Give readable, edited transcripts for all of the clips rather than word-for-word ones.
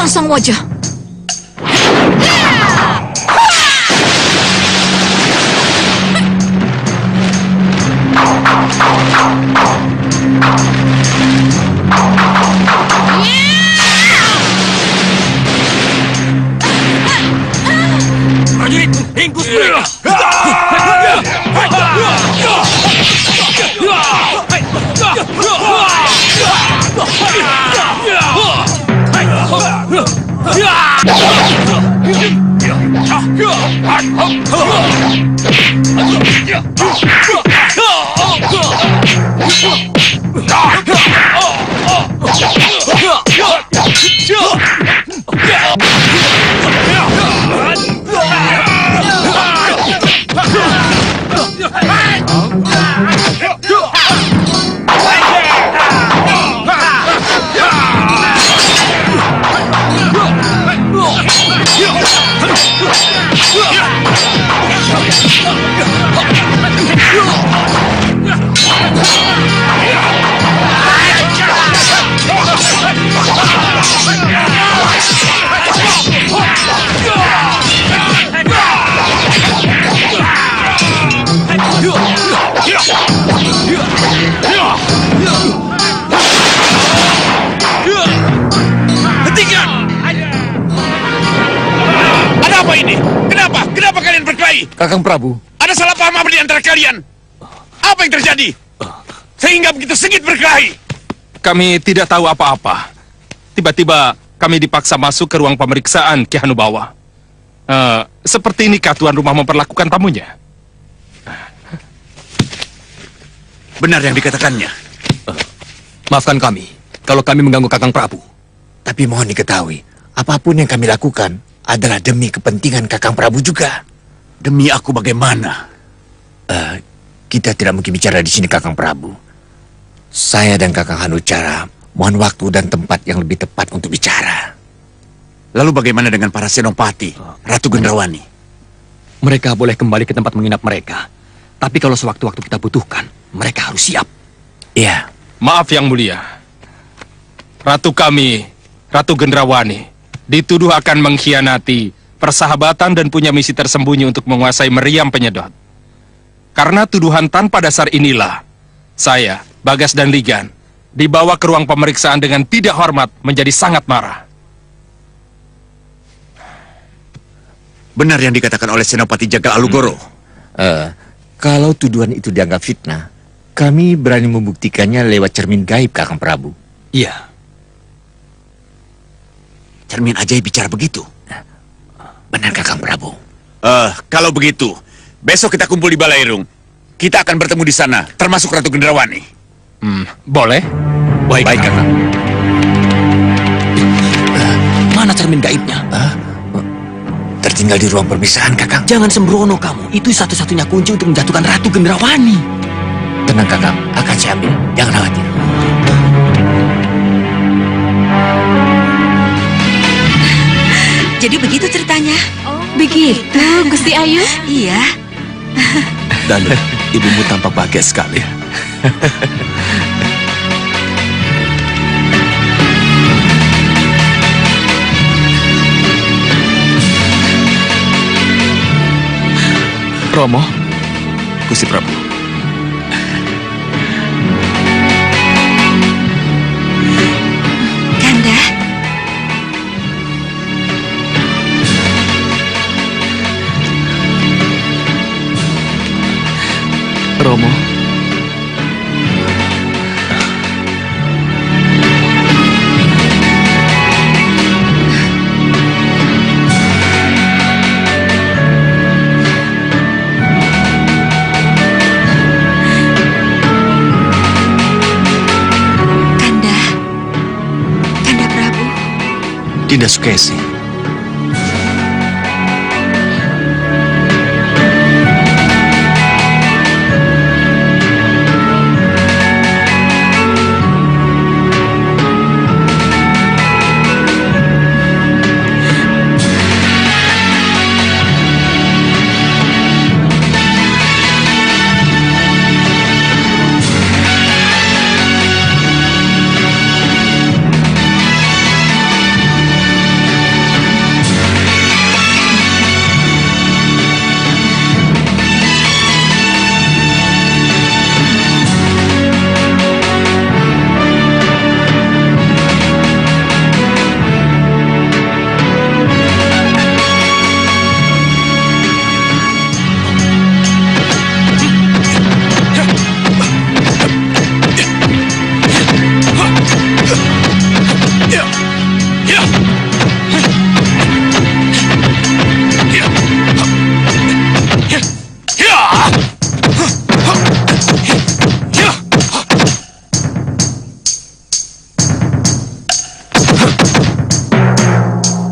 Sang wajah. Prajurit, hinggus mereka! Hentikan! Ada apa ini? Kenapa? Kenapa kalian berkelahi? Kakang Prabu. Ada salah paham apa di antara kalian? Apa yang terjadi? Sehingga begitu sengit berkelahi. Kami tidak tahu apa-apa. Tiba-tiba kami dipaksa masuk ke ruang pemeriksaan Ki Hanubawa. Seperti ini tuan rumah memperlakukan tamunya. Benar yang dikatakannya. Maafkan kami kalau kami mengganggu Kakang Prabu. Tapi mohon diketahui, apapun yang kami lakukan adalah demi kepentingan Kakang Prabu juga. Demi aku bagaimana? Kita tidak mungkin bicara di sini, Kakang Prabu. Saya dan Kakang Hanucara mohon waktu dan tempat yang lebih tepat untuk bicara. Lalu bagaimana dengan para senopati, Ratu Gendrawani? Mereka boleh kembali ke tempat menginap mereka. Tapi kalau sewaktu-waktu kita butuhkan, mereka harus siap. Iya. Maaf yang mulia. Ratu kami, Ratu Gendrawani, dituduh akan mengkhianati persahabatan dan punya misi tersembunyi untuk menguasai meriam penyedot. Karena tuduhan tanpa dasar inilah, saya, Bagas dan Ligan, dibawa ke ruang pemeriksaan dengan tidak hormat menjadi sangat marah. Benar yang dikatakan oleh Senopati Jagal Alugoro. Kalau tuduhan itu dianggap fitnah, kami berani membuktikannya lewat cermin gaib, Kakang Prabu. Iya. Cermin ajaib bicara begitu. Benar, Kakang Prabu. Kalau begitu, besok kita kumpul di Balairung. Kita akan bertemu di sana, termasuk Ratu Gendrawani. Boleh? Baik, Kakang. Mana cermin gaibnya? Tertinggal di ruang perpisahan, Kakang. Jangan sembrono kamu. Itu satu-satunya kunci untuk menjatuhkan Ratu Gendrawani. Tenang, Kakang. Akan saya ambil. Jangan khawatir. Jadi begitu ceritanya. Begitu, Gusti Ayu? Iya. Dalu, ibumu tampak bahagia sekali. Romo, Gusti Prabu. Kanda, Romo. Kanda, Kanda Prabu. Dinda Sukesi.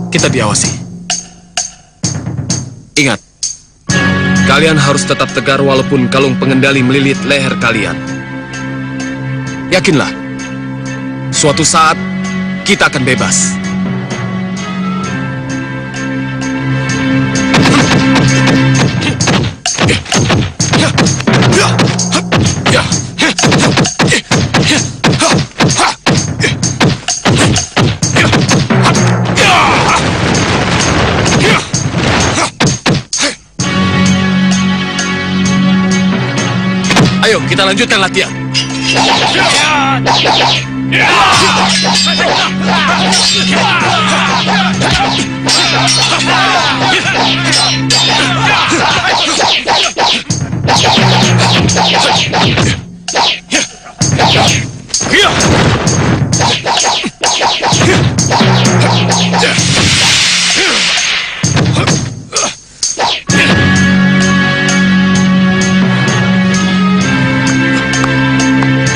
Kita diawasi. Ingat, kalian harus tetap tegar walaupun kalung pengendali melilit leher kalian. Yakinlah, suatu saat kita akan bebas. Ayo, kita lanjutkan latihan.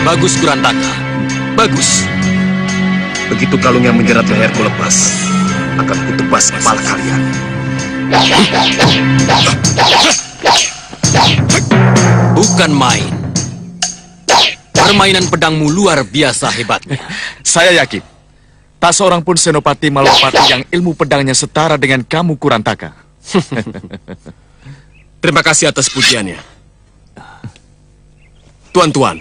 Bagus, Kurantaka. Bagus. Begitu kalung yang menjerat leherku lepas, akan kutebas kepala kalian. Bukan main. Permainan pedangmu luar biasa hebatnya. Saya yakin, tak seorang pun Senopati Malopati yang ilmu pedangnya setara dengan kamu, Kurantaka. Terima kasih atas pujiannya. Tuan-tuan,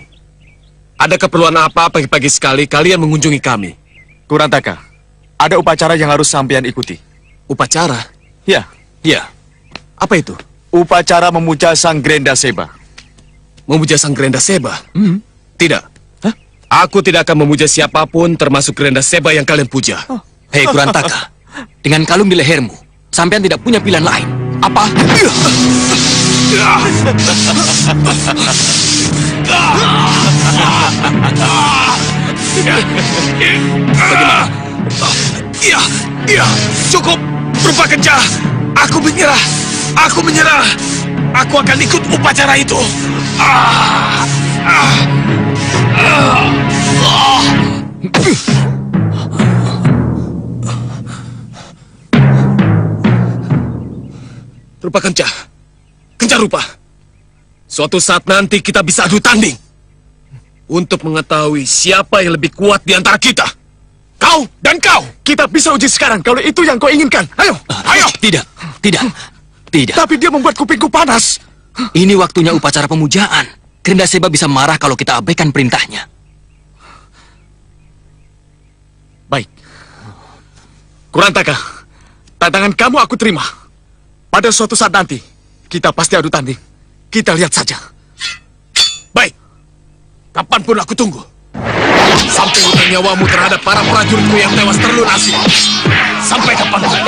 ada keperluan apa pagi-pagi sekali kalian mengunjungi kami? Kurantaka, ada upacara yang harus sampean ikuti. Upacara? Ya, Ya, Apa itu? upacara memuja Sang Grenda Seba. Memuja Sang Grenda Seba? Tidak. Aku tidak akan memuja siapapun termasuk Grenda Seba yang kalian puja. hei Kurantaka. Dengan kalung di lehermu, sampean tidak punya pilihan lain. Apa? Bagaimana? Iya, cukup. Berupa kencah. Aku menyerah. Aku menyerah. Aku akan ikut upacara itu. Rupa kencah. Kencah rupa. Suatu saat nanti kita bisa adu tanding. Untuk mengetahui siapa yang lebih kuat di antara kita. Kau dan kau. Kita bisa uji sekarang kalau itu yang kau inginkan. Ayo, Ayo. Tidak, tidak, tidak. Tapi dia membuat kupingku panas. Ini waktunya upacara pemujaan. Grenda Seba bisa marah kalau kita abaikan perintahnya. Baik. Kurantaka, tantangan kamu aku terima. Pada suatu saat nanti, Kita pasti adu tanding. Kita lihat saja. Baik. Kapanpun aku tunggu. Sampai hutang nyawamu terhadap para prajuritmu yang tewas terlunasi. Sampai kapanpun.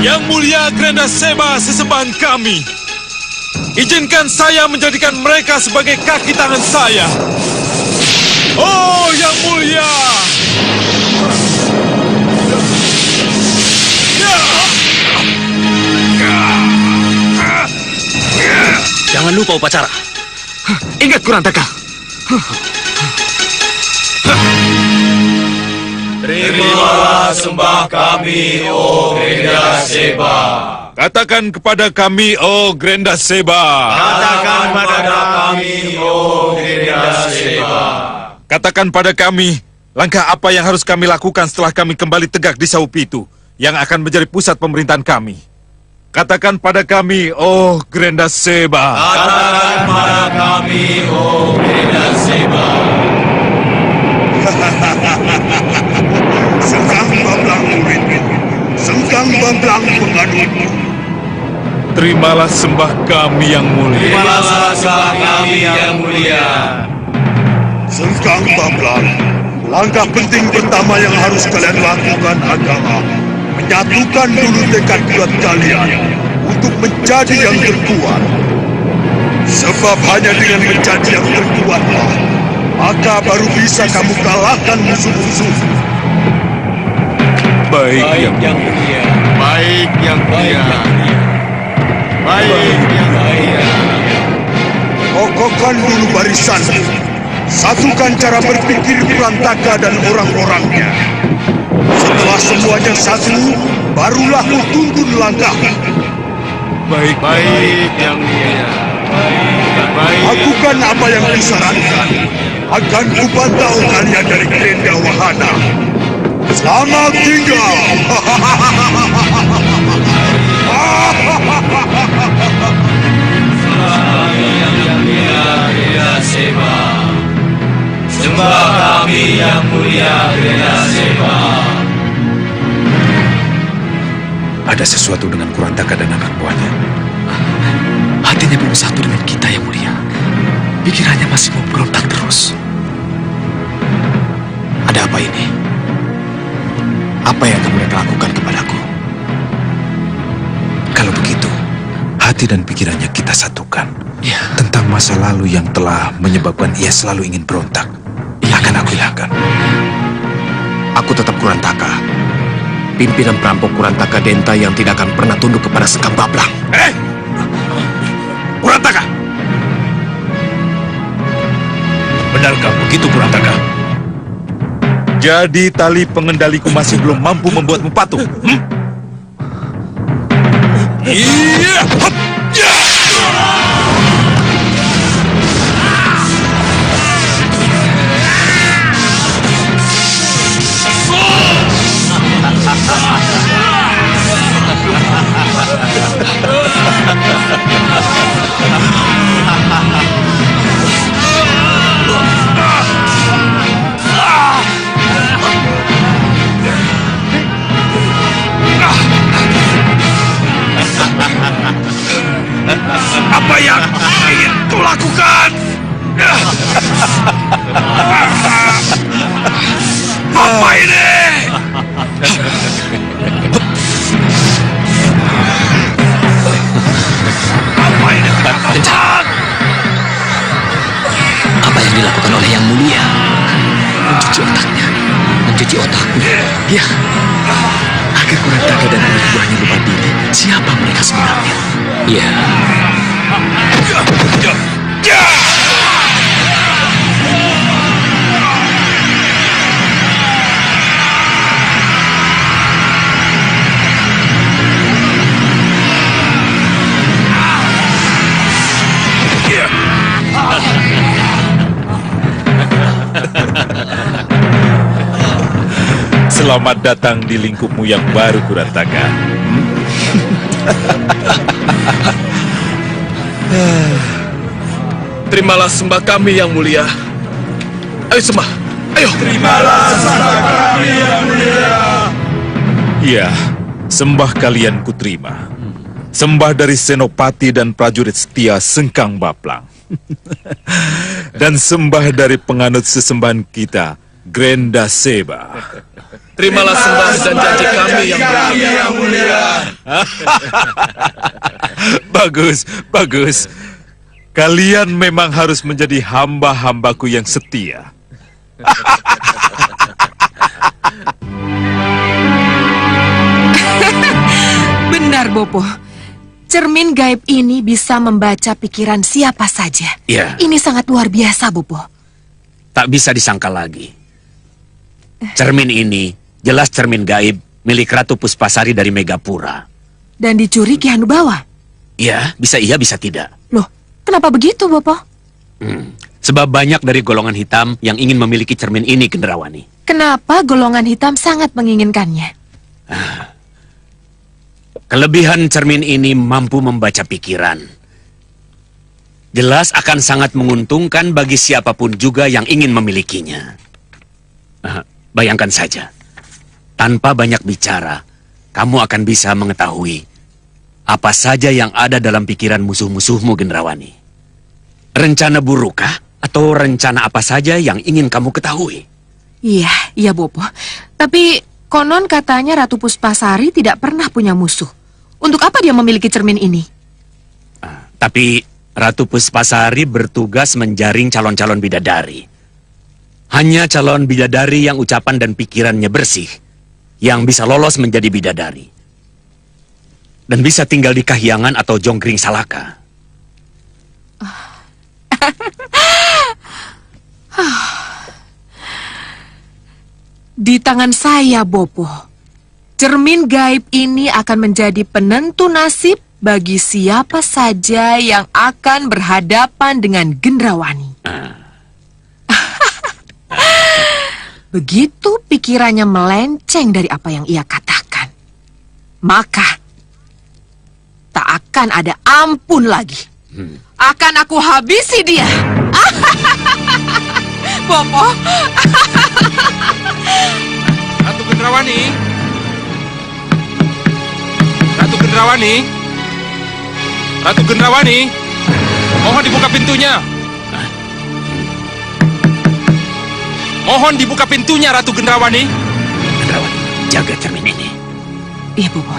Yang Mulia Grenda Seba, sesembahan kami, izinkan saya menjadikan mereka sebagai kaki tangan saya. Oh, Yang Mulia! Jangan lupa upacara. Ingat Kurantaka. Terimalah sembah kami, oh Grenda Seba. Katakan kepada kami, oh Grenda Seba. Katakan pada kami, oh Grenda Seba. Katakan pada kami, langkah apa yang harus kami lakukan setelah kami kembali tegak di Saupitu, yang akan menjadi pusat pemerintahan kami. Katakan pada kami, oh Grenda Seba. Katakan pada kami, oh Grenda Seba. Sengkang Bablang murid, Sengkang Bablang pengadut. Terimalah sembah kami yang mulia. Terimalah sembah kami yang mulia. Sengkang Bablang, langkah penting pertama yang harus kalian lakukan adalah menyatukan dulu tekad kuat kalian untuk menjadi yang terkuat. Sebab hanya dengan menjadi yang terkuatlah, maka baru bisa kamu kalahkan musuh-musuh. Baik yang mulia. Baik Yang Mulia. Baik Yang Mulia. Kokohkan dulu barisan. Satukan cara berpikir Kurantaka dan orang-orangnya. Setelah semuanya satu, barulah tuntun langkah. baik. Yang Mulia. Lakukan apa yang disarankan. Akan kupantau kalian dari Grenda Wahana. Selamat tinggal. Sembah kami yang mulia Grenda Seba. Ada sesuatu dengan Kurantaka dan anak buahnya. Hatinya belum satu dengan kita Yang Mulia. Pikirannya masih mau berontak terus. Ada apa ini? Apa yang akan mereka lakukan kepadaku? Kalau begitu, hati dan pikirannya kita satukan. Ya, Tentang masa lalu yang telah menyebabkan ia selalu ingin berontak, akan aku hilangkan. aku tetap Kurantaka. Pimpinan perampok Kurantaka Denta yang tidak akan pernah tunduk kepada Sengkang Bablang. Kurantaka! Benarkah begitu, Kurantaka? Jadi tali pengendaliku masih belum mampu membuatmu patuh. Iya! Hup! Ya! Apa yang ingin kau lakukan? Apa ini? Apa ini? Kencang. Apa yang dilakukan oleh Yang Mulia? Mencuci otaknya. Mencuci otakku. Ya, agar Kurantaka dan anak buahnya lupa diri. Siapa mereka sebenarnya? Iya. Selamat datang di lingkupmu yang baru, Kurantaka. Terimalah sembah kami yang mulia. Ayo sembah, ayo. Terimalah sembah kami yang mulia. Ya, sembah kalian kuterima. Sembah dari senopati dan prajurit setia Sengkang Baplang. Dan sembah dari penganut sesembahan kita, Grenda Seba. Terimalah sembah dan janji kami yang mulia. Bagus, bagus. Kalian memang harus menjadi hamba-hambaku yang setia. Benar, Bopo. Cermin gaib ini bisa membaca pikiran siapa saja. Ya. Ini sangat luar biasa, Bopo. Tak bisa disangka lagi. Cermin ini jelas cermin gaib milik Ratu Puspasari dari Megapura. Dan dicuri Ki Hanubawa. Ya, bisa iya, bisa tidak. Loh, kenapa begitu, Bopo? Sebab banyak dari golongan hitam yang ingin memiliki cermin ini, Gendrawani. Kenapa golongan hitam sangat menginginkannya? Kelebihan cermin ini mampu membaca pikiran. Jelas akan sangat menguntungkan bagi siapapun juga yang ingin memilikinya. Bayangkan saja, tanpa banyak bicara, kamu akan bisa mengetahui apa saja yang ada dalam pikiran musuh-musuhmu, Gendrawani. Rencana burukkah atau rencana apa saja yang ingin kamu ketahui? Iya, Bopo. Tapi konon katanya Ratu Puspasari tidak pernah punya musuh. Untuk apa dia memiliki cermin ini? Tapi Ratu Puspasari bertugas menjaring calon-calon bidadari. Hanya calon bidadari yang ucapan dan pikirannya bersih yang bisa lolos menjadi bidadari. Dan bisa tinggal di Kahyangan atau Jonggring Salaka. Di tangan saya, Bopo. Cermin gaib ini akan menjadi penentu nasib bagi siapa saja yang akan berhadapan dengan Gendrawani. Begitu pikirannya melenceng dari apa yang ia katakan, maka tak akan ada ampun lagi. Akan aku habisi dia. Bopo. Ratu Gendrawani. Ratu Gendrawani. Ratu Gendrawani. Mohon dibuka pintunya. Mohon dibuka pintunya, Ratu Gendrawani. Gendrawani, jaga cermin ini. Iya, Bopo.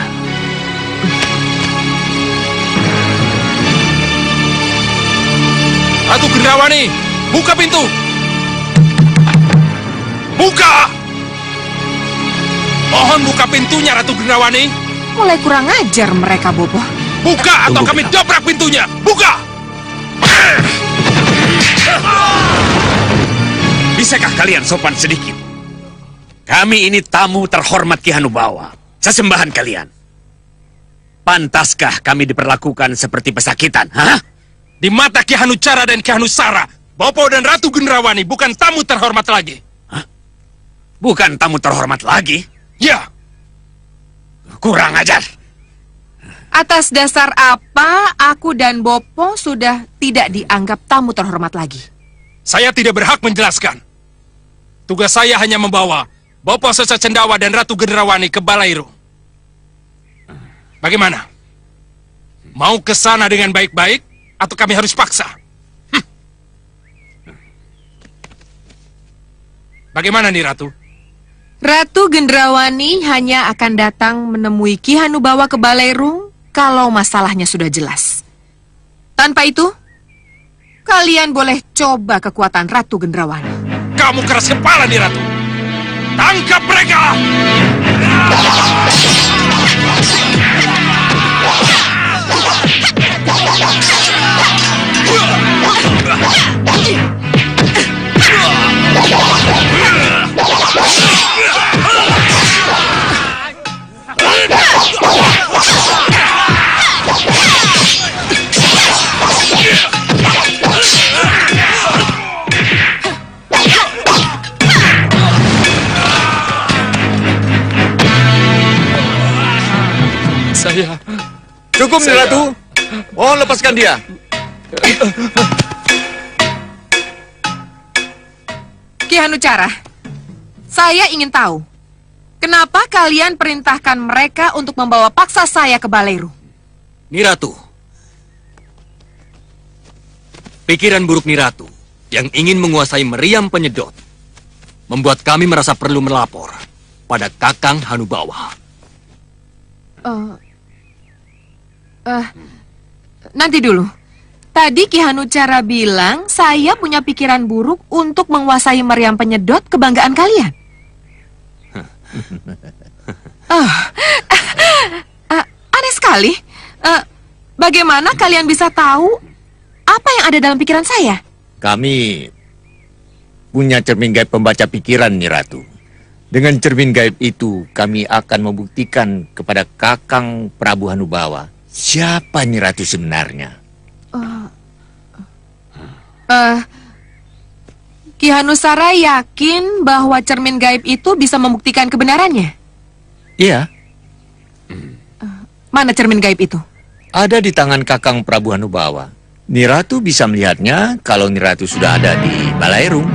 Ratu Gendrawani, buka pintu. Buka! Mohon buka pintunya, Ratu Gendrawani. Mulai kurang ajar mereka, Bopo. Buka atau Tunggu, kami Gendrawani. dobrak pintunya. Buka! Bisakah kalian sopan sedikit? Kami ini tamu terhormat Ki Hanubawa, sesembahan kalian. Pantaskah kami diperlakukan seperti pesakitan, hah? Di mata Ki Hanucara dan Ki Hanusara, Bopo dan Ratu Gendrawani bukan tamu terhormat lagi. Hah? Bukan tamu terhormat lagi? Ya, Kurang ajar. Atas dasar apa aku dan Bopo sudah tidak dianggap tamu terhormat lagi? saya tidak berhak menjelaskan. Tugas saya hanya membawa Bopo Sesa Cendawa dan Ratu Gendrawani ke Balairung. Bagaimana? Mau ke sana dengan baik-baik atau kami harus paksa? Bagaimana nih, Ratu? Ratu Gendrawani hanya akan datang menemui Ki Hanubawa ke Balairung kalau masalahnya sudah jelas. Tanpa itu, kalian boleh coba kekuatan Ratu Gendrawani. Kamu keras kepala nih, Ratu. Tangkap mereka! Cukup, Nih Ratu. Mohon lepaskan dia. Ki Hanucara, saya ingin tahu, kenapa kalian perintahkan mereka untuk membawa paksa saya ke Balairu? Niratu, pikiran buruk Niratu yang ingin menguasai meriam penyedot membuat kami merasa perlu melapor pada Kakang Hanubawa. Nanti dulu. Tadi Ki Hanucara bilang saya punya pikiran buruk untuk menguasai meriam penyedot kebanggaan kalian. Aneh sekali. Bagaimana kalian bisa tahu apa yang ada dalam pikiran saya? Kami punya cermin gaib pembaca pikiran, Nih Ratu. Dengan cermin gaib itu, kami akan membuktikan kepada Kakang Prabu Hanubawa siapa Nih Ratu sebenarnya. Ki Hanusara yakin bahwa cermin gaib itu bisa membuktikan kebenarannya? Iya, Mana cermin gaib itu? ada di tangan Kakang Prabu Hanubawa. Nih Ratu bisa melihatnya kalau Nih Ratu sudah ada di Balairu.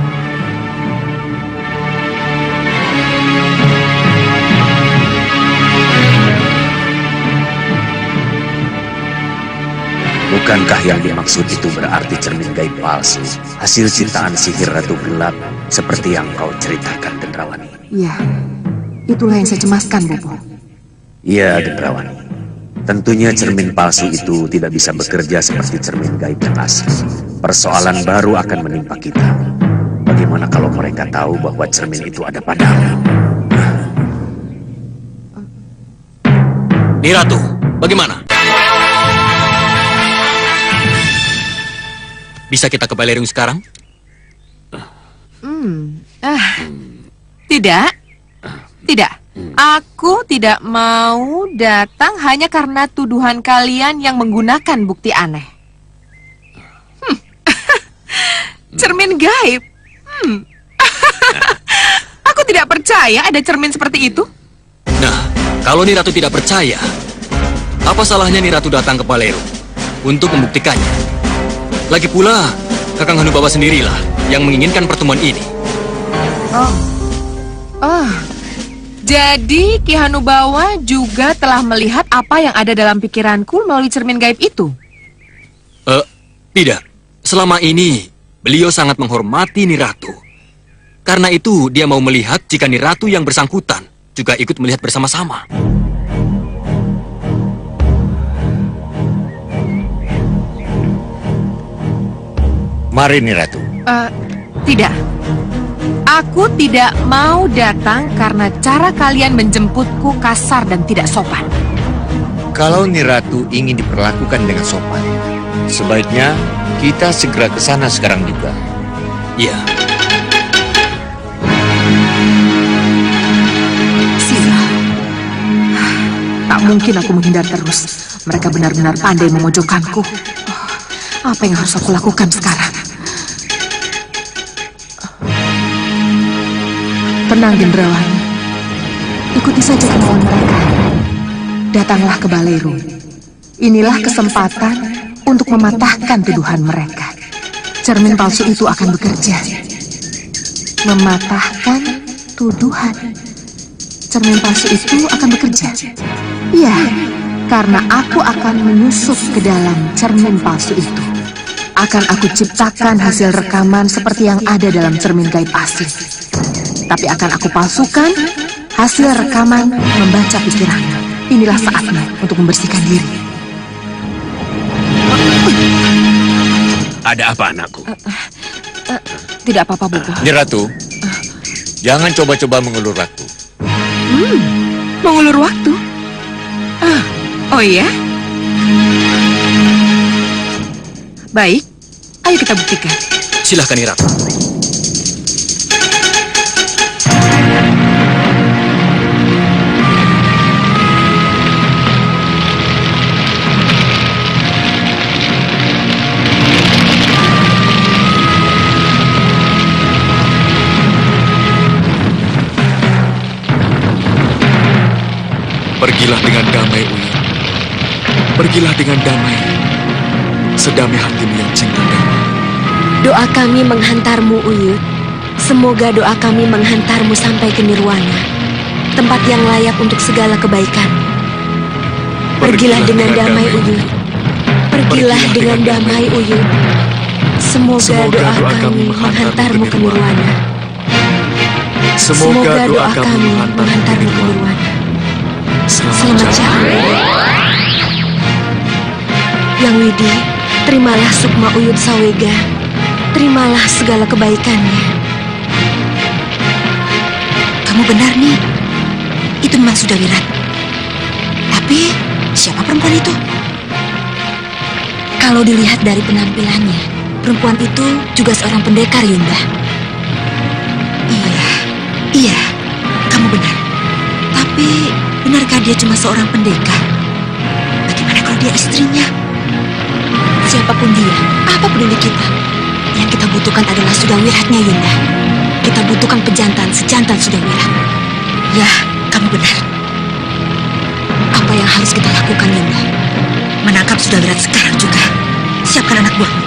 Bukankah yang dimaksud itu berarti cermin gaib palsu, hasil ciptaan sihir Ratu Gelap, seperti yang kau ceritakan, Gendrawani? Iya, itulah yang saya cemaskan, Bopo. Iya, Gendrawani. Tentunya cermin palsu itu tidak bisa bekerja seperti cermin gaib yang asli. Persoalan baru akan menimpa kita. Bagaimana kalau mereka tahu bahwa cermin itu ada padamu? Niratu, bagaimana? Bisa kita ke Balairu sekarang? Tidak. Tidak. Aku tidak mau datang hanya karena tuduhan kalian yang menggunakan bukti aneh. Cermin gaib. Aku tidak percaya ada cermin seperti itu. Nah, kalau Niratu tidak percaya, apa salahnya Niratu datang ke Balairu untuk membuktikannya? Lagi pula, Kakang Hanubawa sendirilah yang menginginkan pertemuan ini. Jadi Ki Hanubawa juga telah melihat apa yang ada dalam pikiranku melalui cermin gaib itu? Tidak. Selama ini, beliau sangat menghormati Niratu. Karena itu, dia mau melihat jika Niratu yang bersangkutan juga ikut melihat bersama-sama. Mari, Nih Ratu. Tidak. Aku tidak mau datang karena cara kalian menjemputku kasar dan tidak sopan. Kalau Nih Ratu ingin diperlakukan dengan sopan, sebaiknya kita segera ke sana sekarang juga. Iya. Sial. Tak mungkin aku menghindar terus. Mereka benar-benar pandai memojokkanku. Apa yang harus aku lakukan sekarang? Tenang, Gendrawani. Ikuti saja kemauan mereka. Datanglah ke Balairu. Inilah kesempatan untuk mematahkan tuduhan mereka. Cermin palsu itu akan bekerja. Mematahkan tuduhan. Cermin palsu itu akan bekerja. Iya, karena aku akan menyusup ke dalam cermin palsu itu. Akan aku ciptakan hasil rekaman seperti yang ada dalam cermin gaib asli. Tapi akan aku palsukan hasil rekaman membaca pikiran. Inilah saatnya untuk membersihkan diri. Ada apa, anakku? Tidak apa-apa, Bopo. Nih Ratu, jangan coba-coba mengulur waktu. Mengulur waktu? Oh iya? Baik, ayo kita buktikan. Silahkan, Niratu. Pergilah dengan damai, Uyi. Pergilah dengan damai, sedamai hatimu yang cinta damai. Doa kami menghantarmu, Uyut. Semoga doa kami menghantarmu sampai ke Nirwana, tempat yang layak untuk segala kebaikan. Pergilah dengan damai, Uyut. Pergilah dengan damai, Uyut. Semoga doa kami menghantarmu ke Nirwana. Semoga doa kami menghantarmu ke Nirwana. Selamat jalan. Yang Widi, terimalah sukma Uyut Sawega. Terimalah segala kebaikannya. Kamu benar nih. Itu memang sudah Wirat. Tapi siapa perempuan itu? Kalau dilihat dari penampilannya, perempuan itu juga seorang pendekar, Yunda. Iya, kamu benar. Tapi benarkah dia cuma seorang pendekar? Bagaimana kalau dia istrinya? Siapapun dia, apa peduli kita? Yang kita butuhkan adalah Sudawiratnya, Yunda. Kita butuhkan pejantan sejantan Sudawirat. Ya, kamu benar. Apa yang harus kita lakukan, Yunda? Menangkap Sudawirat sekarang juga. Siapkan anak buahmu.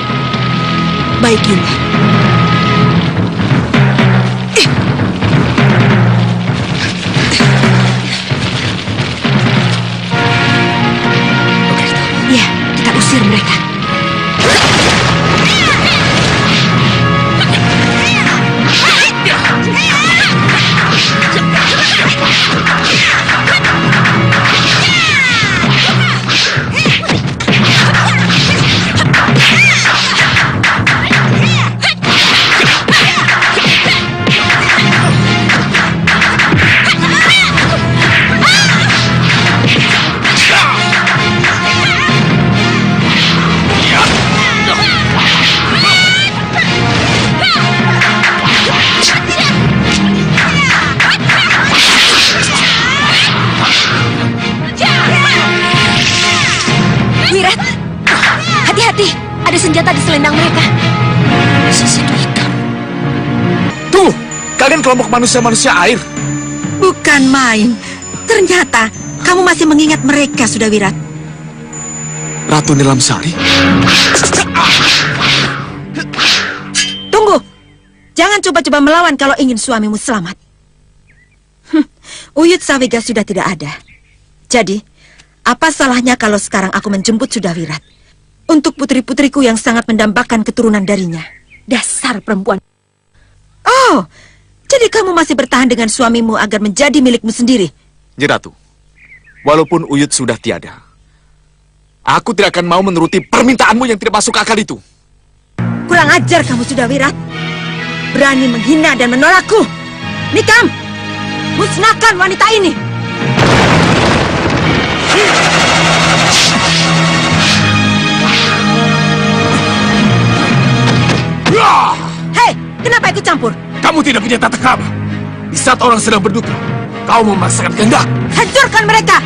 Baik, Yunda. Ya, kita usir mereka. Senjata di selendang mereka. Sisi hitam. Tuh, kalian kelompok manusia-manusia air. Bukan main. Ternyata kamu masih mengingat mereka, Sudawirat. Ratu Nilamsari. Tunggu. Jangan coba-coba melawan kalau ingin suamimu selamat. Uyut Sawega sudah tidak ada. Jadi, apa salahnya kalau sekarang aku menjemput Sudawirat? Untuk putri-putriku yang sangat mendambakan keturunan darinya. Dasar perempuan. Oh, jadi kamu masih bertahan dengan suamimu agar menjadi milikmu sendiri? Nyi Ratu, walaupun Uyut sudah tiada, aku tidak akan mau menuruti permintaanmu yang tidak masuk akal itu. Kurang ajar kamu, Sudawirat. Berani menghina dan menolakku. Nikam, musnahkan wanita ini. Hei, kenapa ikut campur? Kamu tidak punya tata krama. Di saat orang sedang berduka, kau memaksakan kehendak. Hancurkan mereka!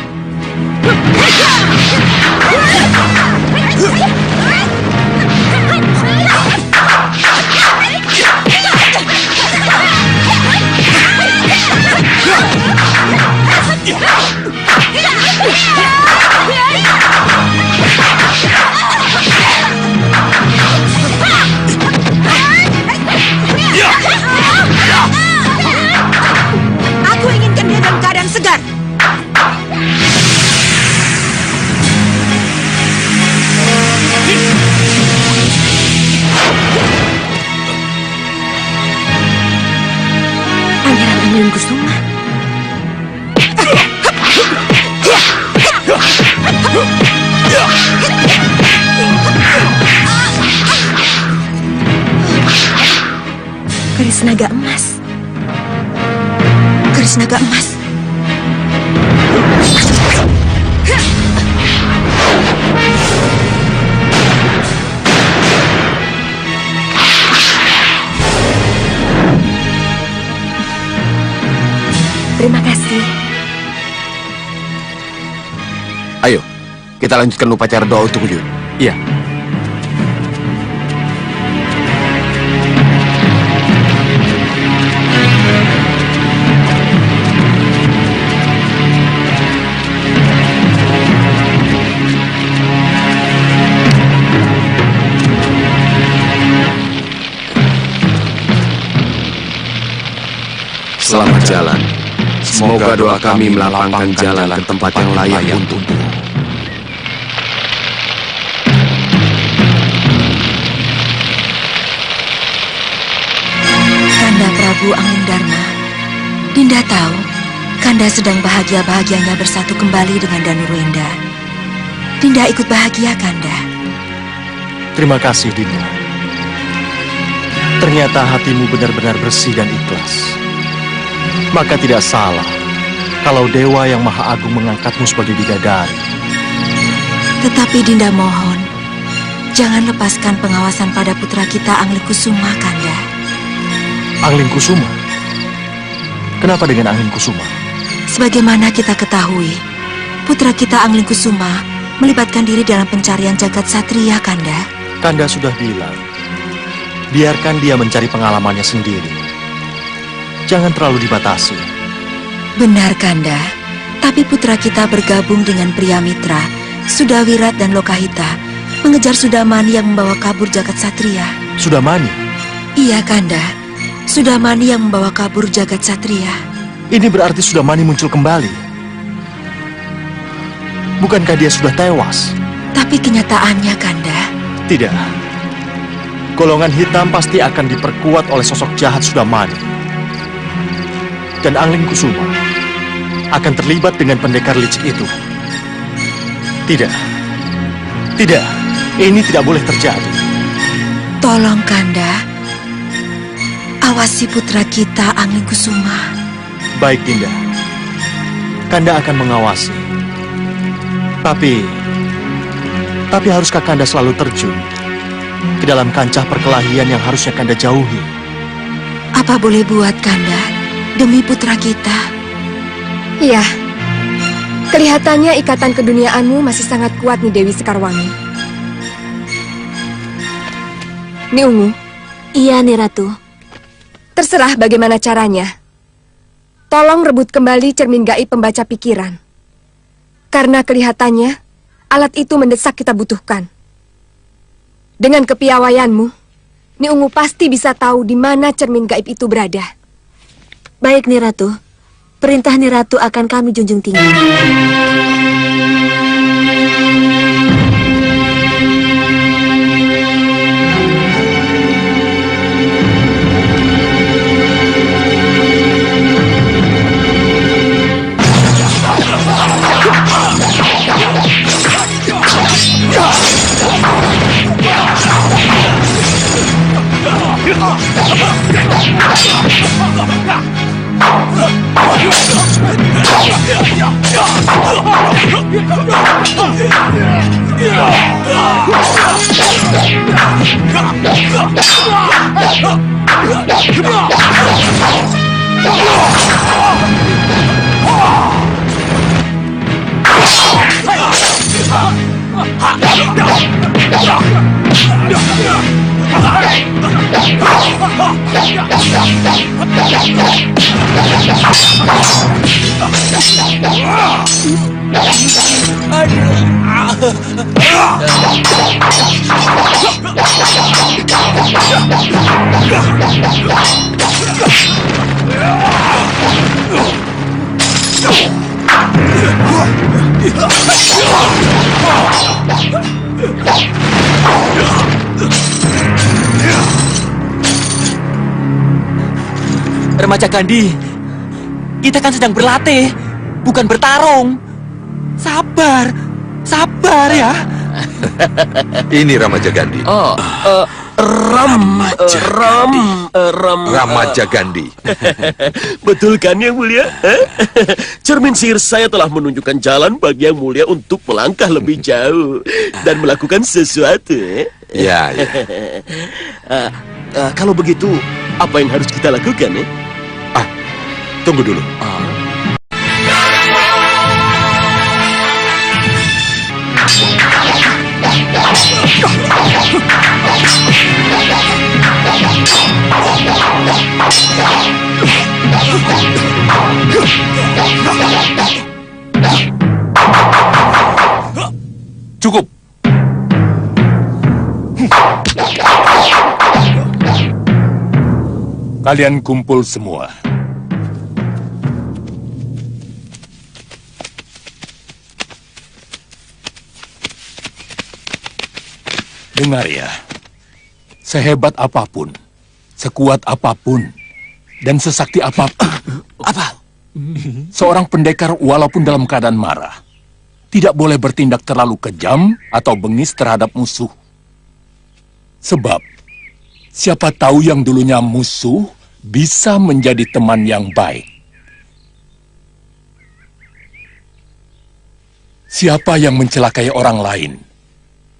Aku inginkan dia dalam keadaan segar. Pangeran Anilin Kusuma. Keris naga emas. Keris naga emas. Terima kasih. Ayo, kita lanjutkan upacara doa untuk Uyut. Iya. Selamat jalan. Semoga doa kami melapangkan jalan ke tempat yang layak untukmu. Kanda Prabu Anglingdarma, Dinda tahu Kanda sedang bahagia-bahagianya bersatu kembali dengan Danurwenda. Dinda ikut bahagia, Kanda. Terima kasih, Dinda. Ternyata hatimu benar-benar bersih dan ikhlas. Maka tidak salah kalau Dewa yang Maha Agung mengangkatmu sebagai bidadari. Tetapi Dinda mohon, jangan lepaskan pengawasan pada putra kita Anglingkusuma, Kanda. Anglingkusuma? Kenapa dengan Anglingkusuma? Sebagaimana kita ketahui, putra kita Anglingkusuma melibatkan diri dalam pencarian jagat satria, Kanda. Kanda sudah bilang, biarkan dia mencari pengalamannya sendiri. Jangan terlalu dibatasi. Benar, Kanda. Tapi putra kita bergabung dengan pria mitra, Sudawirat dan Lokahita, mengejar Sudamani yang membawa kabur jagat satria. Sudamani? Iya, Kanda. Sudamani yang membawa kabur jagat satria. Ini berarti Sudamani muncul kembali. Bukankah dia sudah tewas? Tapi kenyataannya, Kanda. Tidak. Golongan hitam pasti akan diperkuat oleh sosok jahat Sudamani. Dan Anglingkusuma akan terlibat dengan pendekar licik itu. Tidak. Tidak. Ini tidak boleh terjadi. Tolong, Kanda. Awasi putra kita Anglingkusuma. Baik, Dinda. Kanda akan mengawasi. Tapi haruskah Kanda selalu terjun ke dalam kancah perkelahian yang harusnya Kanda jauhi? Apa boleh buat, Kanda? Demi putra kita. Iya. Kelihatannya ikatan keduniaanmu masih sangat kuat nih, Dewi Sekarwangi. Ni Ungu. Iya, Ni Ratu. Terserah bagaimana caranya. Tolong rebut kembali cermin gaib pembaca pikiran. Karena kelihatannya alat itu mendesak kita butuhkan. Dengan kepiawaianmu, Ni Ungu pasti bisa tahu di mana cermin gaib itu berada. Baik, Ni Ratu. Perintah Ni Ratu akan kami junjung tinggi. Remaja Gandhi, kita kan sedang berlatih, bukan bertarung. Sabar, sabar ya. Ini Ramaja Gandhi. Ramaja Gandhi. Betul kan, Yang Mulia? Cermin sihir saya telah menunjukkan jalan bagi Yang Mulia untuk melangkah lebih jauh dan melakukan sesuatu. Ya, ya. Kalau begitu, apa yang harus kita lakukan? Tunggu dulu. Cukup. Kalian kumpul semua. Dengar ya, sehebat apapun, sekuat apapun, dan sesakti apapun, seorang pendekar walaupun dalam keadaan marah, tidak boleh bertindak terlalu kejam atau bengis terhadap musuh. Sebab, siapa tahu yang dulunya musuh bisa menjadi teman yang baik. Siapa yang mencelakai orang lain,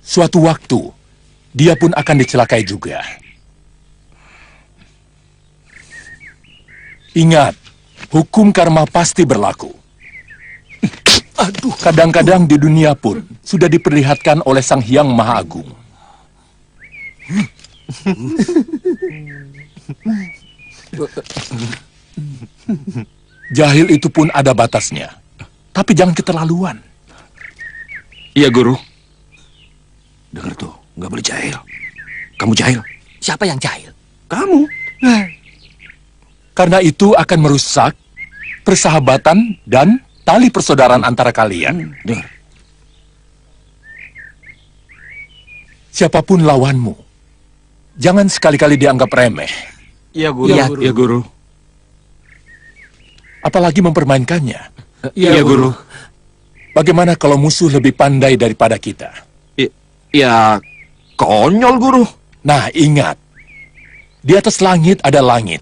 suatu waktu dia pun akan dicelakai juga. Ingat, hukum karma pasti berlaku. Kadang-kadang di dunia pun sudah diperlihatkan oleh Sang Hyang Maha Agung. Jahil itu pun ada batasnya, tapi jangan keterlaluan. Iya, Guru. Dengar tuh, nggak boleh jahil. Kamu jahil. Siapa yang jahil? Kamu. Karena itu akan merusak persahabatan dan tali persaudaraan antara kalian. Dengar. Siapapun lawanmu, jangan sekali-kali dianggap remeh. Iya, Guru. Iya, Guru. Apalagi mempermainkannya. Iya, Guru. Bagaimana kalau musuh lebih pandai daripada kita? Ya, konyol, Guru. Nah, ingat. Di atas langit ada langit.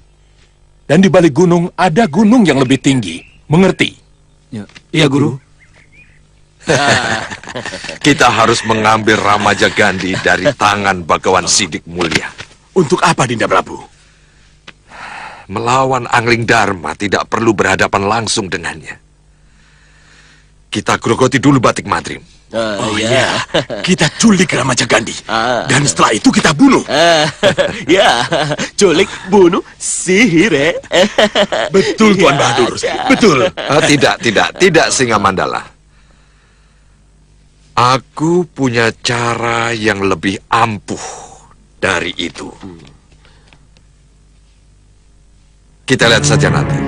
Dan di balik gunung ada gunung yang lebih tinggi. Mengerti? Iya, Guru. Kita harus mengambil Ramaja Gandhi dari tangan Bagawan Sidik Mulia. Untuk apa, Dinda Prabu? Melawan Angling Dharma tidak perlu berhadapan langsung dengannya. Kita grogoti dulu Batik Madrim. Oh iya, kita culik Ramaja Gandhi. Dan setelah itu kita bunuh. Ya, culik, bunuh, sihir, Betul, Tuan Bahadur. Betul. Tidak, Singa Mandala. Aku punya cara yang lebih ampuh dari itu. Kita lihat saja nanti.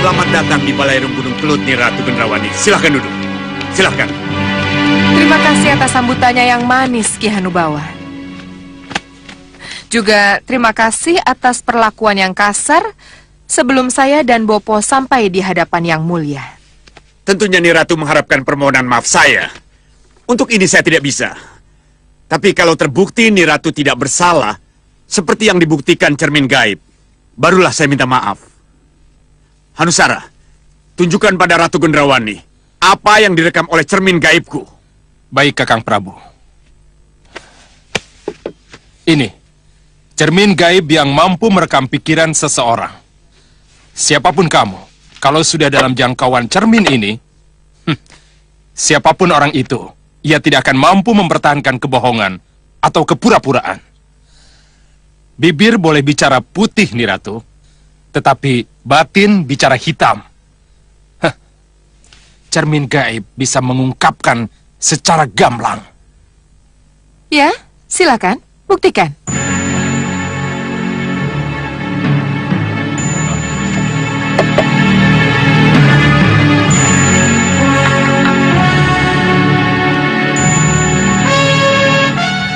Selamat datang di Balairung Gunung Kelut, nih Ratu Gendrawani. Silahkan duduk. Silahkan. Terima kasih atas sambutannya yang manis, Ki Hanubawa. Juga terima kasih atas perlakuan yang kasar sebelum saya dan Bopo sampai di hadapan yang mulia. Tentunya nih Ratu mengharapkan permohonan maaf saya. Untuk ini saya tidak bisa. Tapi kalau terbukti nih Ratu tidak bersalah, seperti yang dibuktikan cermin gaib, barulah saya minta maaf. Hanusara, tunjukkan pada Ratu Gendrawani apa yang direkam oleh cermin gaibku. Baik, Kakang Prabu. Ini, cermin gaib yang mampu merekam pikiran seseorang. Siapapun kamu, kalau sudah dalam jangkauan cermin ini, siapapun orang itu, ia tidak akan mampu mempertahankan kebohongan atau kepura-puraan. Bibir boleh bicara putih, nih Ratu, tetapi batin bicara hitam. Cermin gaib bisa mengungkapkan secara gamblang. Ya, silakan, buktikan.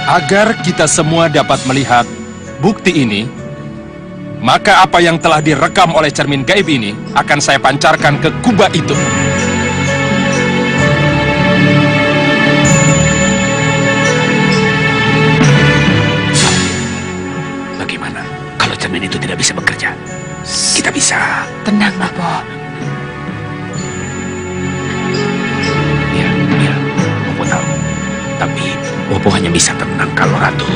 Agar kita semua dapat melihat bukti ini, maka apa yang telah direkam oleh cermin gaib ini akan saya pancarkan ke kubah itu. Bagaimana kalau cermin itu tidak bisa bekerja? Kita bisa. Tenang, Bopo. Ya, Bopo tahu. Tapi Bopo hanya bisa tenang kalau Ratu...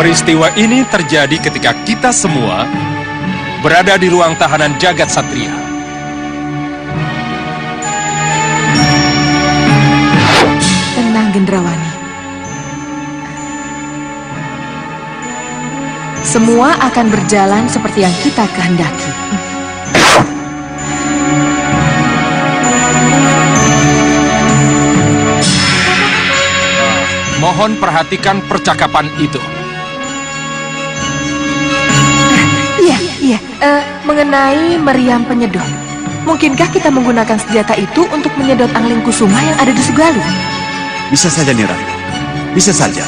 Peristiwa ini terjadi ketika kita semua berada di ruang tahanan Jagat Satria. Kakang Gendrawani. Semua akan berjalan seperti yang kita kehendaki. Mohon perhatikan percakapan itu. Iya. Mengenai meriam penyedot. Mungkinkah kita menggunakan senjata itu untuk menyedot Angling Kusuma yang ada di Sugalu? Bisa saja, Niratu. Bisa saja.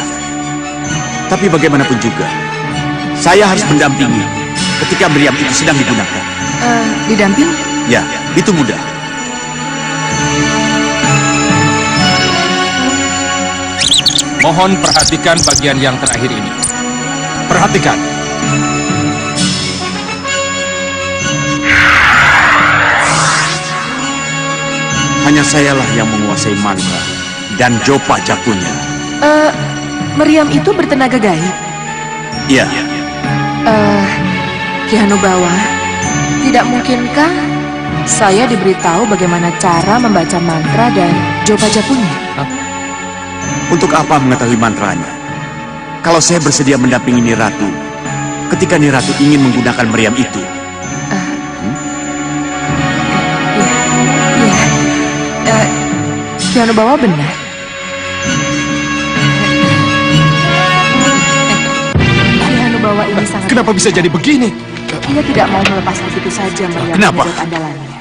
Tapi bagaimanapun juga, saya harus mendampingi ketika meriam itu sedang digunakan. Didampingi? Ya, itu mudah. Mohon perhatikan bagian yang terakhir ini. Perhatikan. Hanya sayalah yang menguasai mantra dan jopa jakunya. Meriam itu bertenaga gaib. Iya. Ki Hanubawa, tidak mungkinkah saya diberitahu bagaimana cara membaca mantra dan jopa jakunya? Untuk apa mengetahui mantranya? Kalau saya bersedia mendampingi Niratu ketika Niratu ingin menggunakan meriam itu. Ki Hanubawa benar. Ki Hanubawa ini sangat... Kenapa bisa jadi begini? Ia tidak mau melepas begitu saja meriam Kenapa? penyedot andalannya.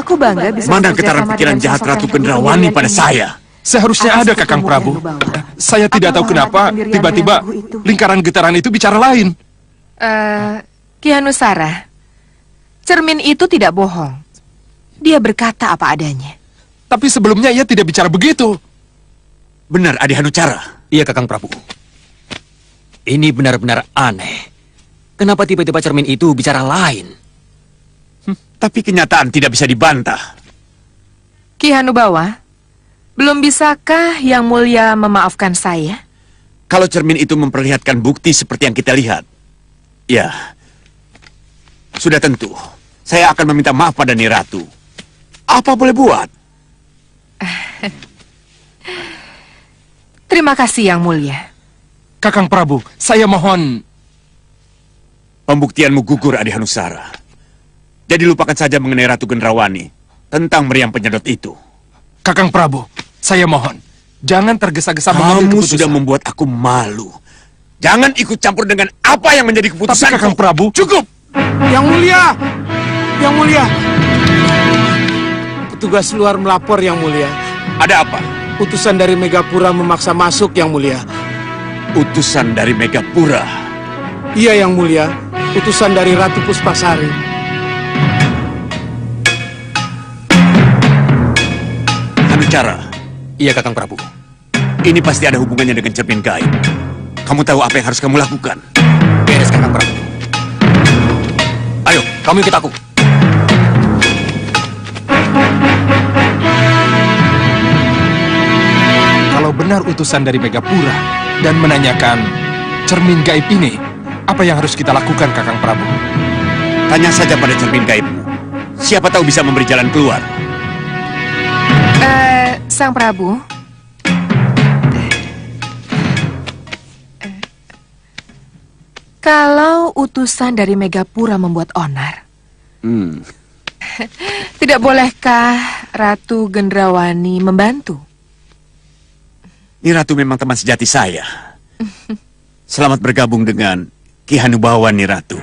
Aku bangga bisa Mana bekerja getaran sama pikiran dengan jahat sosok Ratu yang Gendrawani penuh pada ini. saya? Seharusnya Atas ada, Kakang ketemu Prabu. Ki Hanubawa. Saya tidak tahu kenapa pendirian tiba-tiba yang teguh itu. lingkaran getaran itu bicara lain. Ki Hanusara, cermin itu tidak bohong. Dia berkata apa adanya. Tapi sebelumnya ia tidak bicara begitu. Benar, Adi Hanucara. Iya, Kakang Prabu. Ini benar-benar aneh. Kenapa tiba-tiba cermin itu bicara lain? Tapi kenyataan tidak bisa dibantah. Ki Hanubawa, belum bisakah Yang Mulia memaafkan saya? Kalau cermin itu memperlihatkan bukti seperti yang kita lihat, ya, sudah tentu. Saya akan meminta maaf pada Niratu. Apa boleh buat? Terima kasih Yang Mulia. Kakang Prabu, saya mohon... Pembuktianmu gugur, Adi Hanusara. Jadi lupakan saja mengenai Ratu Gendrawani tentang meriam penyedot itu. Kakang Prabu, saya mohon. Jangan tergesa-gesa mengambil Kamu keputusan. sudah membuat aku malu. Jangan ikut campur dengan apa yang menjadi keputusan. Tapi Kakang Prabu... Cukup! Yang Mulia! Yang Mulia! Petugas luar melapor, Yang Mulia. Ada apa? Utusan dari Megapura memaksa masuk, Yang Mulia. Utusan dari Megapura? Iya, Yang Mulia. Utusan dari Ratu Puspasari. Hanucara. Iya, Kakang Prabu. Ini pasti ada hubungannya dengan cermin gaib. Kamu tahu apa yang harus kamu lakukan? Beres, Kakang Prabu. Ayo, kamu ikut aku. Kalau benar utusan dari Megapura dan menanyakan cermin gaib ini, apa yang harus kita lakukan, Kakang Prabu? Tanya saja pada cermin gaibmu. Siapa tahu bisa memberi jalan keluar. Sang Prabu. Kalau utusan dari Megapura membuat onar, tidak bolehkah Ratu Gendrawani membantu? Ini Ratu memang teman sejati saya. Selamat bergabung dengan Ki Hanubawa, nih Ratu.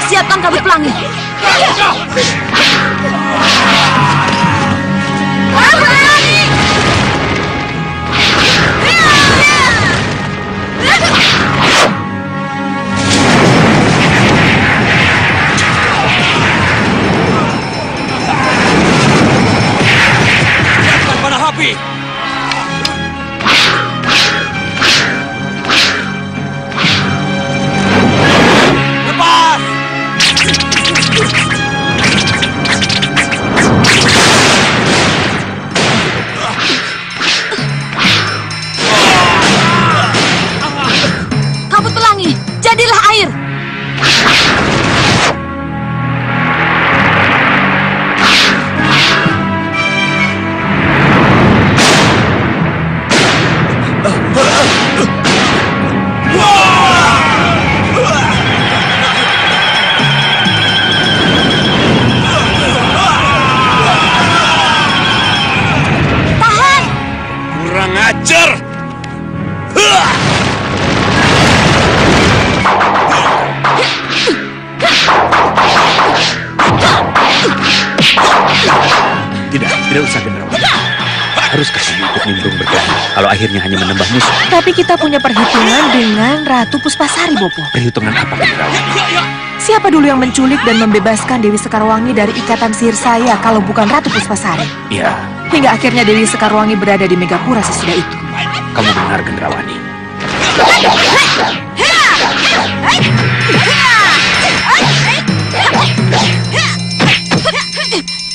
Siapkan kabut pelangi. Tidak usah, Gendrawani. Haruskah kami ikut nimbrung bergabung kalau akhirnya hanya menambah musuh? Tapi kita punya perhitungan dengan Ratu Puspasari, Bopo. Perhitungan apa, Gendrawani? Siapa dulu yang menculik dan membebaskan Dewi Sekarwangi dari ikatan sihir saya kalau bukan Ratu Puspasari? Ya, Hingga akhirnya Dewi Sekarwangi berada di Megapura sesudah itu. kamu benar, Gendrawani.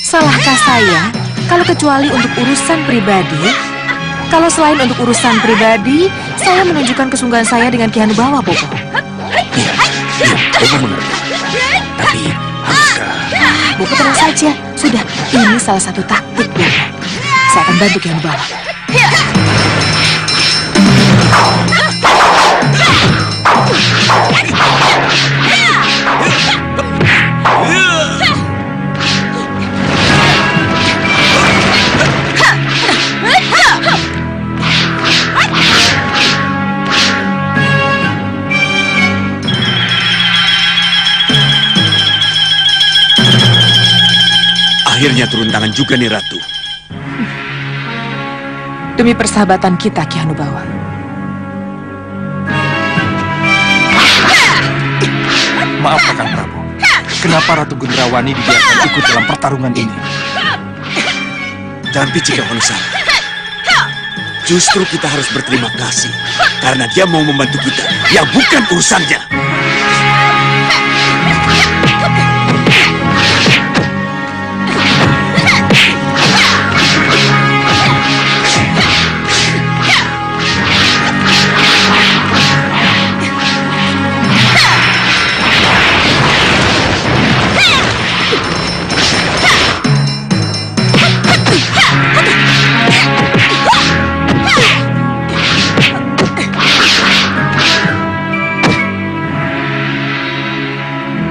Salahkah saya kalau kecuali untuk urusan pribadi? Kalau selain untuk urusan pribadi, saya menunjukkan kesungguhan saya dengan Ki Hanubawa, Bopo. Iya, Bopo mengerti. Tapi, haruskah... Bopo tenang saja. Sudah, ini salah satu taktik, Bopo. Saya akan bantu Ki Hanubawa. Akhirnya turun tangan juga nih Ratu. Demi persahabatan kita, Ki Hanubawa. Maaf, Kakang Prabu. Kenapa Ratu Gendrawani dibiarkan ikut dalam pertarungan ini? Jangan picik, Wanusara. Justru kita harus berterima kasih karena dia mau membantu kita yang bukan urusannya.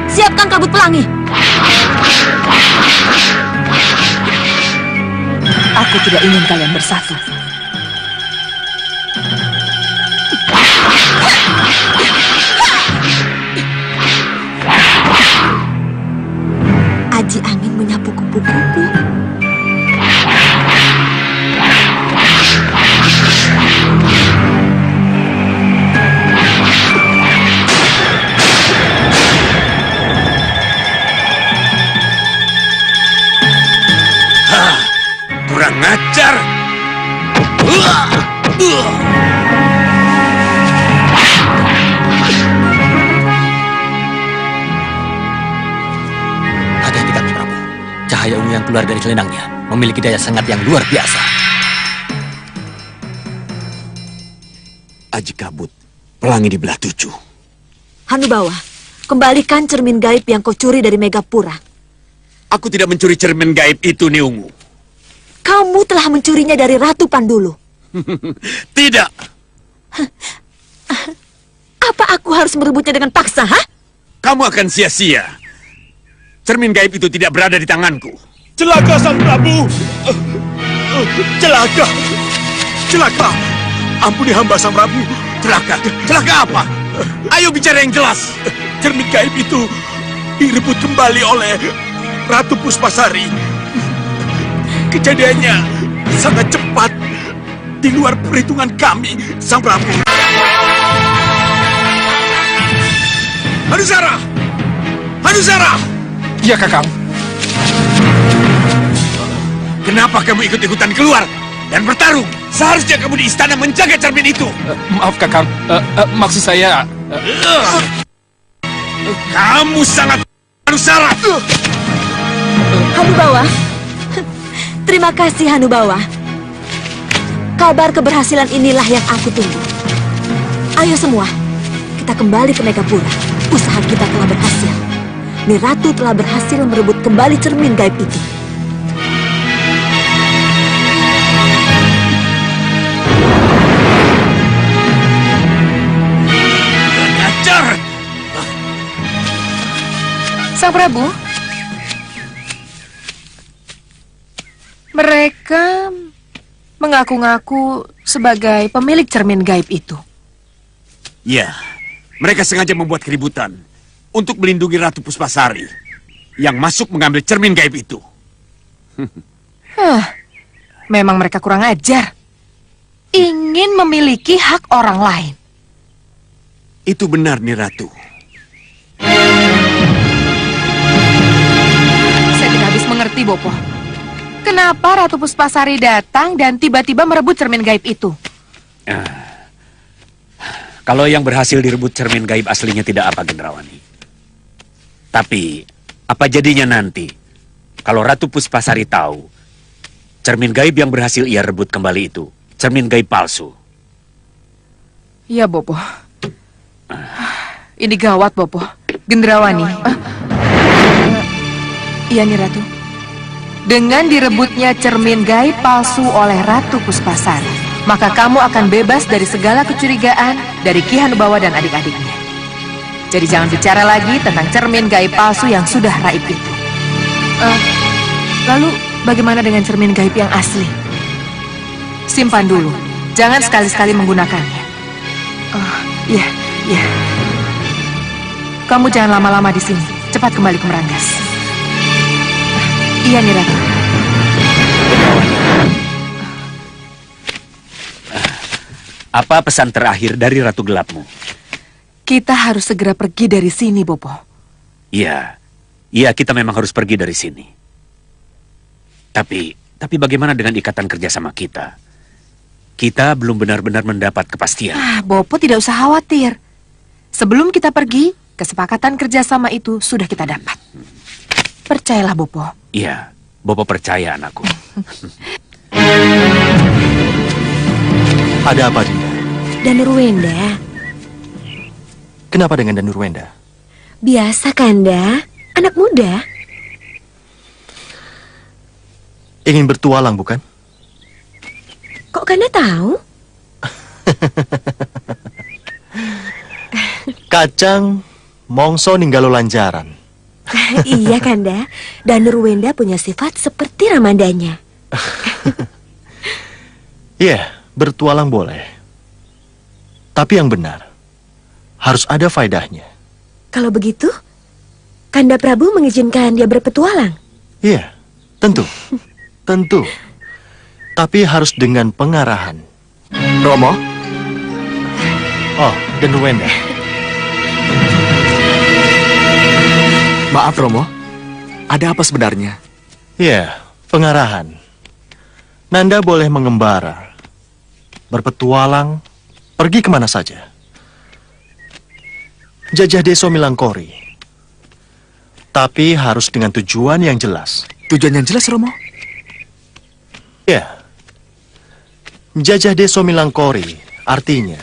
Siapkan kabut pelangi. Aku tidak ingin kalian bersatu. Aji angin menyapu kupu-kupu. Kurang ngajar. Hati-hati, Kakang Prabu. Cahaya ungu yang keluar dari selendangnya memiliki daya sangat yang luar biasa. Aji kabut, pelangi di belah 7. Hanubawa, kembalikan cermin gaib yang kau curi dari Megapura. Aku tidak mencuri cermin gaib itu, Niungu. Kamu telah mencurinya dari Ratu Pandulu. Tidak. Apa aku harus merebutnya dengan paksa, ha? Kamu akan sia-sia. Cermin gaib itu tidak berada di tanganku. Celaka, Sang Prabu! Celaka! Celaka! Ampuni hamba, Sang Prabu. Celaka? Celaka apa? Ayo bicara yang jelas. Cermin gaib itu direbut kembali oleh Ratu Puspasari. Kejadiannya sangat cepat, di luar perhitungan kami, Sang Prabu. Hanusara! Hanusara! Ya, Kakang. Kenapa kamu ikut-ikutan keluar dan bertarung? Seharusnya kamu di istana menjaga cermin itu. Maaf, Kakang. Maksud saya... Kamu sangat Hanusara! Hanubawa, terima kasih Hanubawa. Kabar keberhasilan inilah yang aku tunggu. Ayo semua, kita kembali ke Megapura. Usaha kita telah berhasil. Niratu telah berhasil merebut kembali cermin gaib itu. Ajar! Sang Prabu, mereka mengaku-ngaku sebagai pemilik cermin gaib itu. Ya, mereka sengaja membuat keributan untuk melindungi Ratu Puspasari yang masuk mengambil cermin gaib itu. Memang mereka kurang ajar. Ingin memiliki hak orang lain. Itu benar, Niratu. Saya tidak habis mengerti, Bopo. Kenapa Ratu Puspasari datang dan tiba-tiba merebut cermin gaib itu? Kalau yang berhasil direbut cermin gaib aslinya tidak apa, Gendrawani. Tapi, apa jadinya nanti kalau Ratu Puspasari tahu cermin gaib yang berhasil ia rebut kembali itu cermin gaib palsu? Iya, Bopo. Ini gawat, Bopo. Gendrawani. Iya nih, Ratu. Dengan direbutnya cermin gaib palsu oleh Ratu Puspasari, maka kamu akan bebas dari segala kecurigaan dari Ki Hanubawa dan adik-adiknya. Jadi jangan bicara lagi tentang cermin gaib palsu yang sudah raib itu. Lalu bagaimana dengan cermin gaib yang asli? Simpan dulu. Jangan sekali-sekali menggunakannya. Iya, iya. Kamu jangan lama-lama di sini. Cepat kembali ke Meranggas. Iya, nih, Ratu. Apa pesan terakhir dari Ratu Gelapmu? Kita harus segera pergi dari sini, Bopo. Iya, kita memang harus pergi dari sini. Tapi bagaimana dengan ikatan kerjasama kita? Kita belum benar-benar mendapat kepastian. Bopo tidak usah khawatir. Sebelum kita pergi, kesepakatan kerjasama itu sudah kita dapat. Percayalah, Bopo. Iya, Bopo percaya, anakku. Ada apa, Dinda? Danurwenda. Kenapa dengan Danurwenda? Biasa, Kanda. Anak muda. Ingin bertualang, bukan? Kok Kanda tahu? Kacang, mongso ninggalo lanjaran. Iya, Kanda. Danurwenda punya sifat seperti Ramandanya. Iya, bertualang boleh. Tapi yang benar, harus ada faedahnya. Kalau begitu, Kanda Prabu mengizinkan dia berpetualang? Iya, tentu. Tentu. Tapi harus dengan pengarahan. Romo? Oh, Danurwenda. Maaf, Romo. Ada apa sebenarnya? Iya, pengarahan. Nanda boleh mengembara, berpetualang, pergi kemana saja. Jajah Deso Milangkori. Tapi harus dengan tujuan yang jelas. Tujuan yang jelas, Romo? Ya. Jajah Deso Milangkori artinya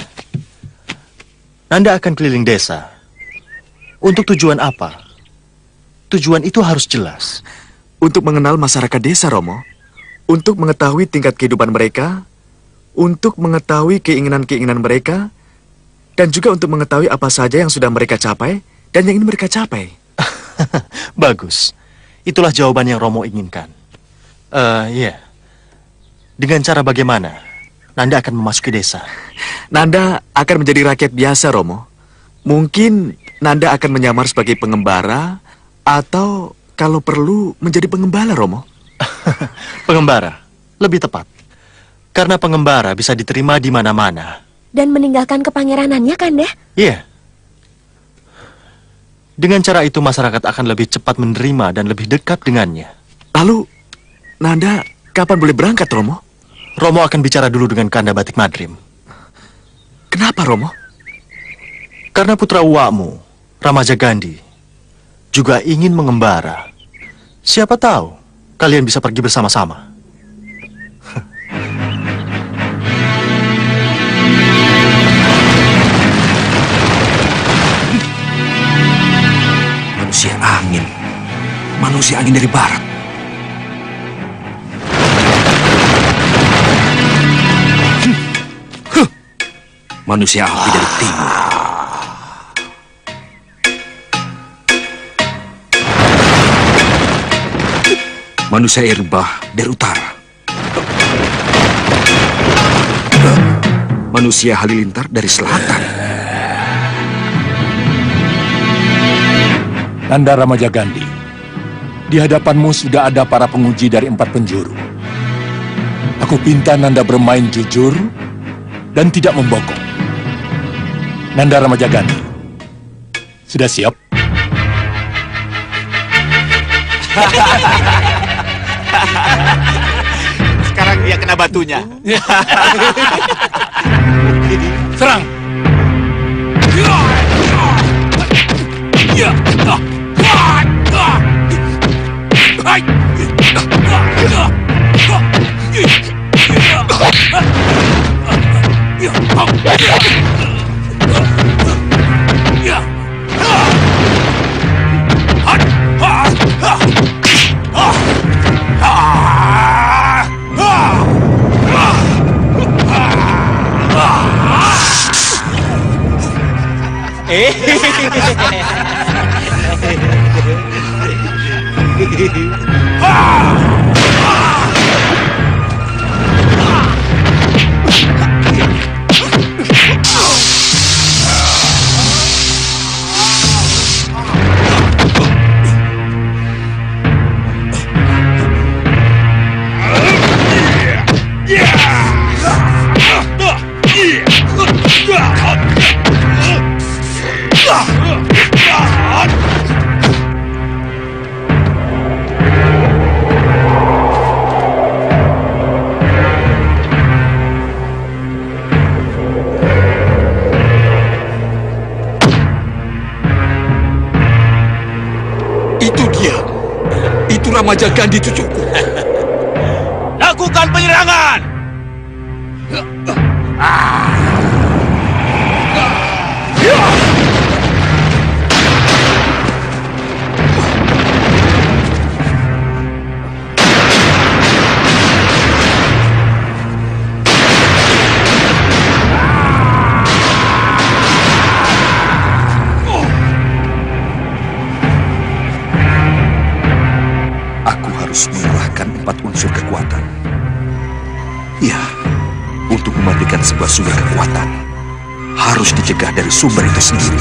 Nanda akan keliling desa. Untuk tujuan apa? Tujuan itu harus jelas. Untuk mengenal masyarakat desa, Romo. Untuk mengetahui tingkat kehidupan mereka. Untuk mengetahui keinginan-keinginan mereka. Dan juga untuk mengetahui apa saja yang sudah mereka capai dan yang ingin mereka capai. Bagus. Itulah jawaban yang Romo inginkan. Iya. Dengan cara bagaimana Nanda akan memasuki desa? Nanda akan menjadi rakyat biasa, Romo. Mungkin Nanda akan menyamar sebagai pengembara, atau kalau perlu menjadi pengembala, Romo. Pengembara, lebih tepat. Karena pengembara bisa diterima di mana-mana. Dan meninggalkan kepangeranannya, Kanda? Iya. Dengan cara itu masyarakat akan lebih cepat menerima dan lebih dekat dengannya. Lalu, Nanda kapan boleh berangkat, Romo? Romo akan bicara dulu dengan Kanda Batik Madrim. Kenapa, Romo? Karena putra uakmu, Ramaja Gandhi, juga ingin mengembara. Siapa tahu kalian bisa pergi bersama-sama. Manusia angin dari barat. Manusia api dari timur. Manusia air bah dari utara. Manusia halilintar dari selatan. Nanda Ramaja Gandhi, di hadapanmu sudah ada para penguji dari 4 penjuru. Aku pinta Nanda bermain jujur dan tidak membokong. Nanda Ramajagandhi, sudah siap? Sekarang dia kena batunya. Serang! Itu dia. Itu Ramajagandhi cucuku. Lakukan penyerangan! Aku harus mengerahkan 4 unsur kekuatan. Ya, untuk mematikan sebuah sumber kekuatan, harus dicegah dari sumber itu sendiri.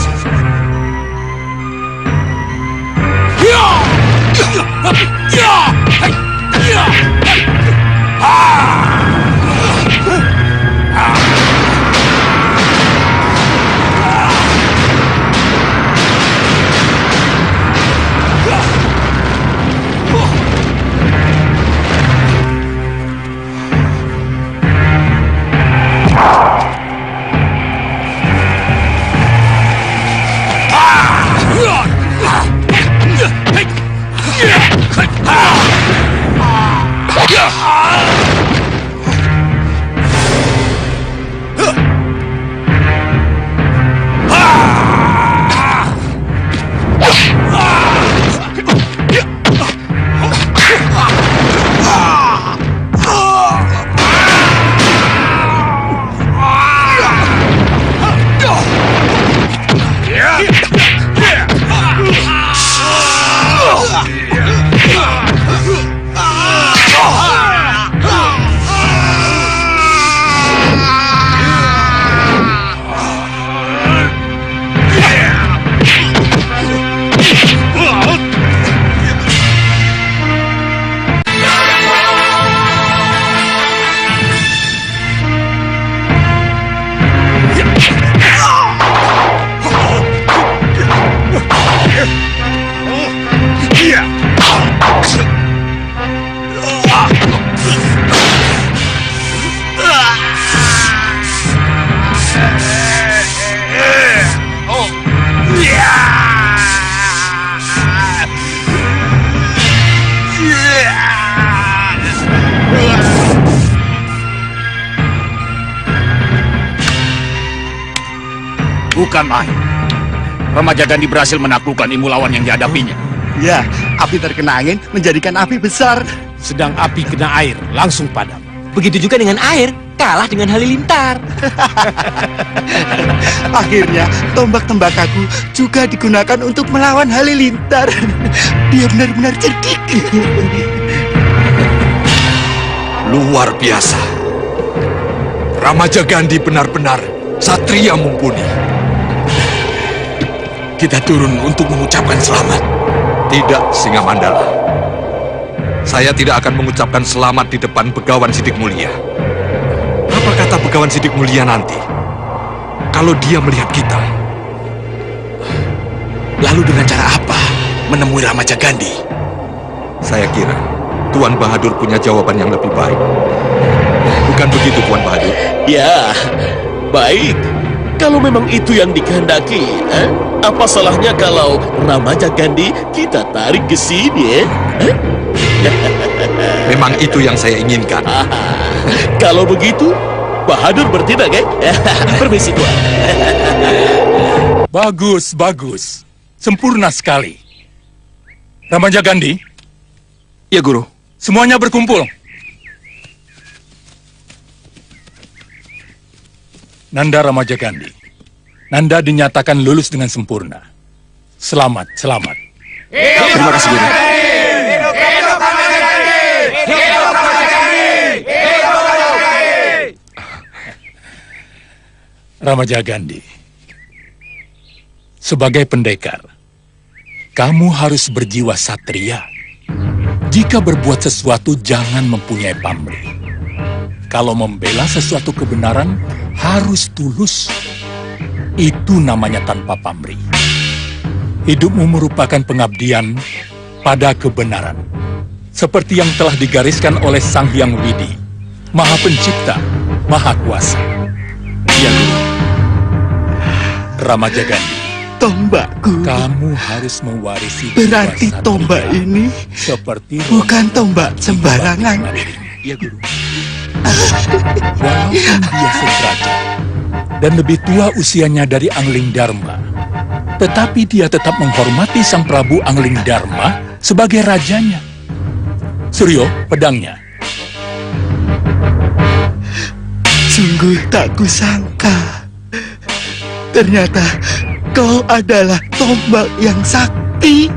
Bukan main. Ramajagandhi berhasil menaklukkan ilmu lawan yang dihadapinya. Ya, api terkena angin menjadikan api besar. Sedang api kena air, langsung padam. Begitu juga dengan air, kalah dengan halilintar. Akhirnya, tombak tembakaku juga digunakan untuk melawan halilintar. Dia benar-benar cerdik. Luar biasa. Ramajagandhi benar-benar satria mumpuni. Kita turun untuk mengucapkan selamat. Tidak, Singa Mandala. Saya tidak akan mengucapkan selamat di depan Begawan Sidik Mulia. Apa kata Begawan Sidik Mulia nanti? Kalau dia melihat kita. Lalu dengan cara apa menemui Ramaja Gandhi? Saya kira Tuan Bahadur punya jawaban yang lebih baik. Bukan begitu, Tuan Bahadur? Ya, baik. Kalau memang itu yang dikehendaki, apa salahnya kalau Ramaja Gandhi kita tarik ke sini, Memang itu yang saya inginkan. Kalau begitu, Bahadur bertindak, Permisi, Tuan. Bagus, bagus. Sempurna sekali. Ramaja Gandhi? Ya, Guru. Semuanya berkumpul. Nanda Ramaja Gandhi. Nanda dinyatakan lulus dengan sempurna. Selamat, selamat. Terima kasih, Guru. Ramaja Gandhi. Sebagai pendekar, kamu harus berjiwa satria. Jika berbuat sesuatu, jangan mempunyai pamrih. Kalau membela sesuatu kebenaran, harus tulus. Itu namanya tanpa pamrih. Hidupmu merupakan pengabdian pada kebenaran. Seperti yang telah digariskan oleh Sang Hyang Widi, Maha Pencipta, Maha Kuasa. Ya, Guru. Ramaja Gandhi. Tombakku. Kamu harus mewarisi Berarti jiwa tombak satria. ini Seperti bukan tombak sembarangan. Ya, Guru. Walaupun dia sederajat dan lebih tua usianya dari Angling Dharma, tetapi dia tetap menghormati Sang Prabu Angling Dharma sebagai rajanya. Suryo, pedangnya. Sungguh tak kusangka. Ternyata kau adalah tombak yang sakti.